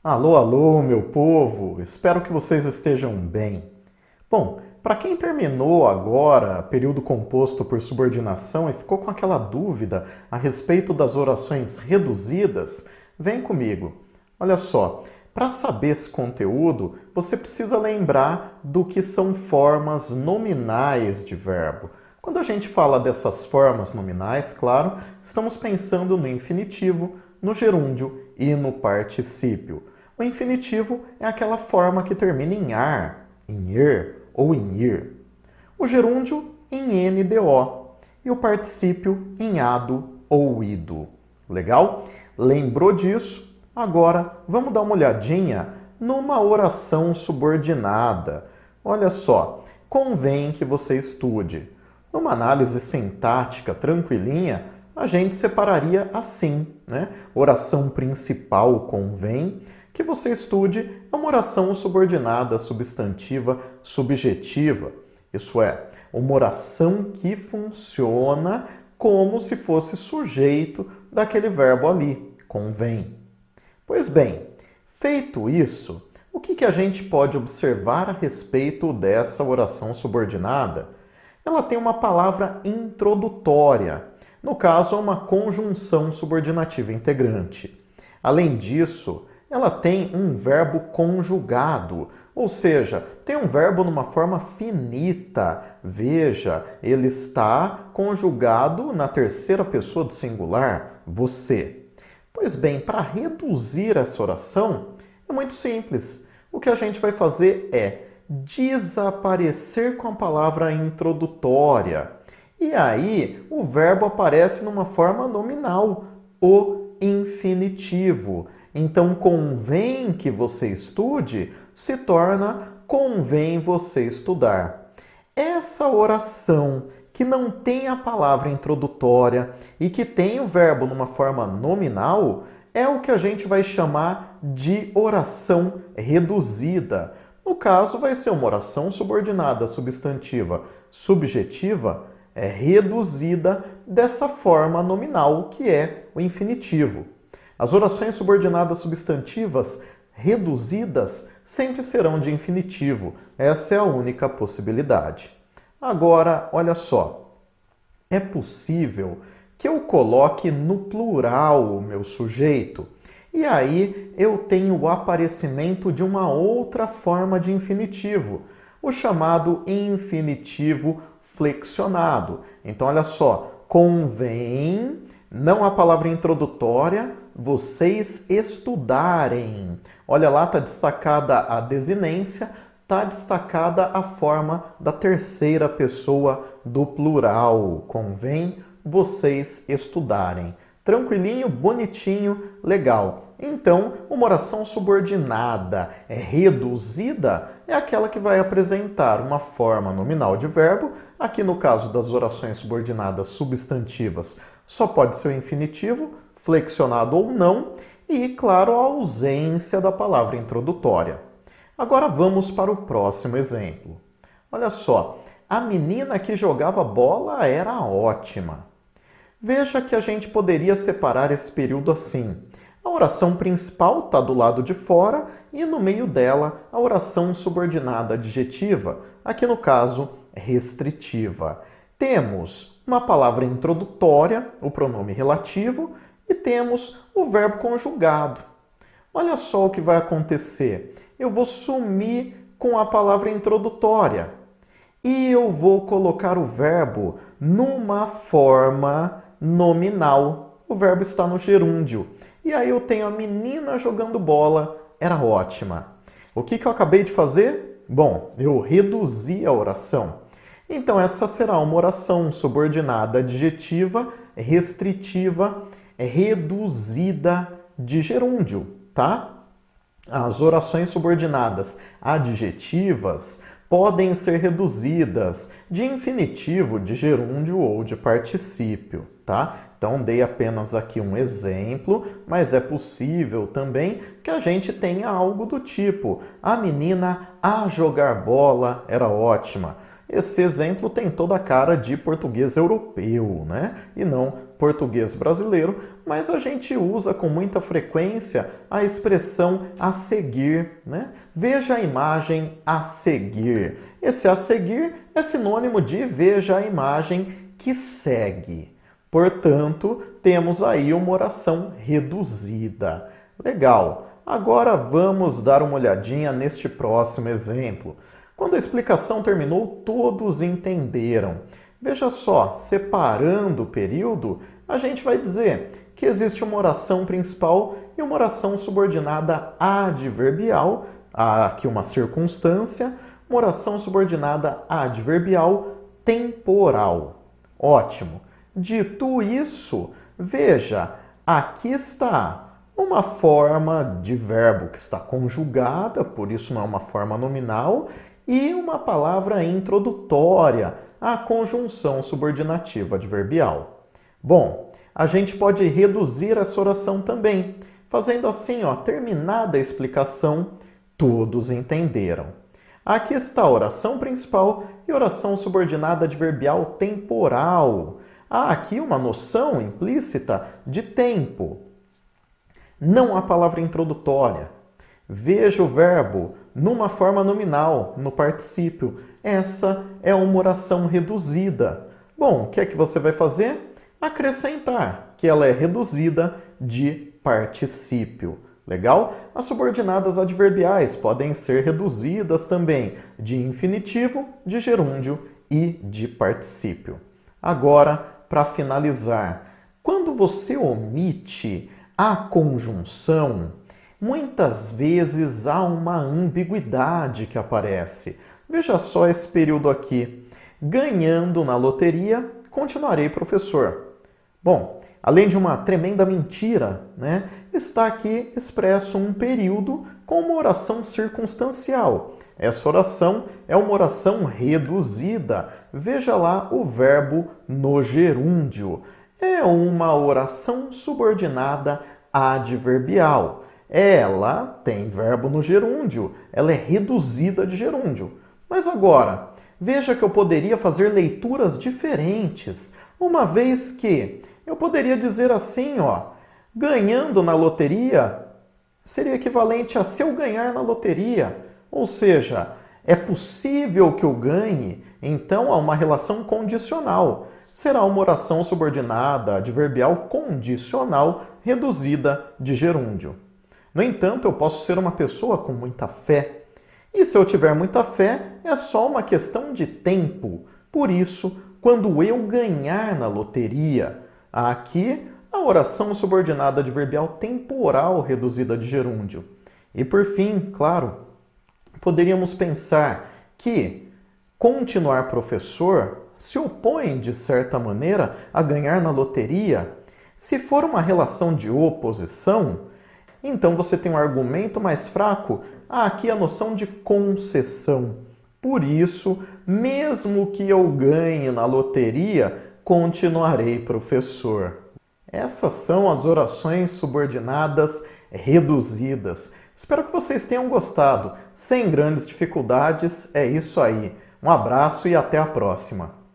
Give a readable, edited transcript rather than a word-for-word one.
Alô, alô, meu povo! Espero que vocês estejam bem. Bom, para quem terminou agora período composto por subordinação e ficou com aquela dúvida a respeito das orações reduzidas, vem comigo. Olha só, para saber esse conteúdo, você precisa lembrar do que são formas nominais de verbo. Quando a gente fala dessas formas nominais, claro, estamos pensando no infinitivo, no gerúndio e no particípio. O infinitivo é aquela forma que termina em ar, em er ou em ir. O gerúndio em NDO e o particípio em ado ou ido. Legal? Lembrou disso? Agora vamos dar uma olhadinha numa oração subordinada. Olha só, convém que você estude. Numa análise sintática tranquilinha, a gente separaria assim, né? Oração principal convém, que você estude é uma oração subordinada substantiva subjetiva. Isso é, uma oração que funciona como se fosse sujeito daquele verbo ali, convém. Pois bem, feito isso, o que a gente pode observar a respeito dessa oração subordinada? Ela tem uma palavra introdutória, no caso, é uma conjunção subordinativa integrante. Além disso, ela tem um verbo conjugado, ou seja, tem um verbo numa forma finita. Veja, ele está conjugado na terceira pessoa do singular, você. Pois bem, para reduzir essa oração, é muito simples. O que a gente vai fazer é desaparecer com a palavra introdutória. E aí, o verbo aparece numa forma nominal, o infinitivo. Então, convém que você estude se torna convém você estudar. Essa oração que não tem a palavra introdutória e que tem o verbo numa forma nominal é o que a gente vai chamar de oração reduzida. No caso, vai ser uma oração subordinada substantiva subjetiva reduzida dessa forma nominal que é o infinitivo. As orações subordinadas substantivas reduzidas sempre serão de infinitivo. Essa é a única possibilidade. Agora, olha só. É possível que eu coloque no plural o meu sujeito. E aí eu tenho o aparecimento de uma outra forma de infinitivo, o chamado infinitivo flexionado. Então, olha só, convém, não a palavra introdutória, vocês estudarem. Olha lá, está destacada a desinência, está destacada a forma da terceira pessoa do plural. Convém vocês estudarem. Tranquilinho, bonitinho, legal. Então, uma oração subordinada reduzida é aquela que vai apresentar uma forma nominal de verbo. Aqui no caso das orações subordinadas substantivas, só pode ser o infinitivo, flexionado ou não, e, claro, a ausência da palavra introdutória. Agora vamos para o próximo exemplo. Olha só, a menina que jogava bola era ótima. Veja que a gente poderia separar esse período assim. A oração principal está do lado de fora e no meio dela a oração subordinada adjetiva, aqui no caso restritiva. Temos uma palavra introdutória, o pronome relativo, e temos o verbo conjugado. Olha só o que vai acontecer. Eu vou sumir com a palavra introdutória e eu vou colocar o verbo numa forma nominal. O verbo está no gerúndio. E aí eu tenho a menina jogando bola, era ótima. O que eu acabei de fazer? Bom, eu reduzi a oração. Então essa será uma oração subordinada adjetiva, restritiva, reduzida de gerúndio, tá? As orações subordinadas adjetivas podem ser reduzidas de infinitivo, de gerúndio ou de particípio, tá? Então, dei apenas aqui um exemplo, mas é possível também que a gente tenha algo do tipo: a menina a jogar bola era ótima. Esse exemplo tem toda a cara de português europeu, né? E não português brasileiro, mas a gente usa com muita frequência a expressão a seguir, né? Veja a imagem a seguir. Esse a seguir é sinônimo de veja a imagem que segue. Portanto, temos aí uma oração reduzida. Legal. Agora vamos dar uma olhadinha neste próximo exemplo. Quando a explicação terminou, todos entenderam. Veja só, separando o período, a gente vai dizer que existe uma oração principal e uma oração subordinada adverbial, há aqui uma circunstância, uma oração subordinada adverbial temporal. Ótimo. Dito isso, veja, aqui está uma forma de verbo que está conjugada, por isso não é uma forma nominal, e uma palavra introdutória, a conjunção subordinativa adverbial. Bom, a gente pode reduzir essa oração também, fazendo assim, ó, terminada a explicação, todos entenderam. Aqui está a oração principal e oração subordinada adverbial temporal. Há aqui uma noção implícita de tempo. Não há palavra introdutória. Veja o verbo numa forma nominal, no particípio. Essa é uma oração reduzida. Bom, o que é que você vai fazer? Acrescentar, que ela é reduzida de particípio. Legal? As subordinadas adverbiais podem ser reduzidas também de infinitivo, de gerúndio e de particípio. Agora, para finalizar, quando você omite a conjunção, muitas vezes há uma ambiguidade que aparece. Veja só esse período aqui. Ganhando na loteria, continuarei professor. Bom, além de uma tremenda mentira, né, está aqui expresso um período com uma oração circunstancial. Essa oração é uma oração reduzida. Veja lá o verbo no gerúndio. É uma oração subordinada adverbial. Ela tem verbo no gerúndio, ela é reduzida de gerúndio. Mas agora, veja que eu poderia fazer leituras diferentes, uma vez que eu poderia dizer assim, ó, ganhando na loteria seria equivalente a se eu ganhar na loteria. Ou seja, é possível que eu ganhe, então há uma relação condicional. Será uma oração subordinada adverbial condicional reduzida de gerúndio. No entanto, eu posso ser uma pessoa com muita fé. E se eu tiver muita fé, é só uma questão de tempo. Por isso, quando eu ganhar na loteria, aqui a oração subordinada adverbial temporal reduzida de gerúndio. E por fim, claro, poderíamos pensar que continuar professor se opõe, de certa maneira, a ganhar na loteria. Se for uma relação de oposição, então você tem um argumento mais fraco. Há aqui a noção de concessão. Por isso, mesmo que eu ganhe na loteria, continuarei professor. Essas são as orações subordinadas reduzidas. Espero que vocês tenham gostado. Sem grandes dificuldades, é isso aí. Um abraço e até a próxima.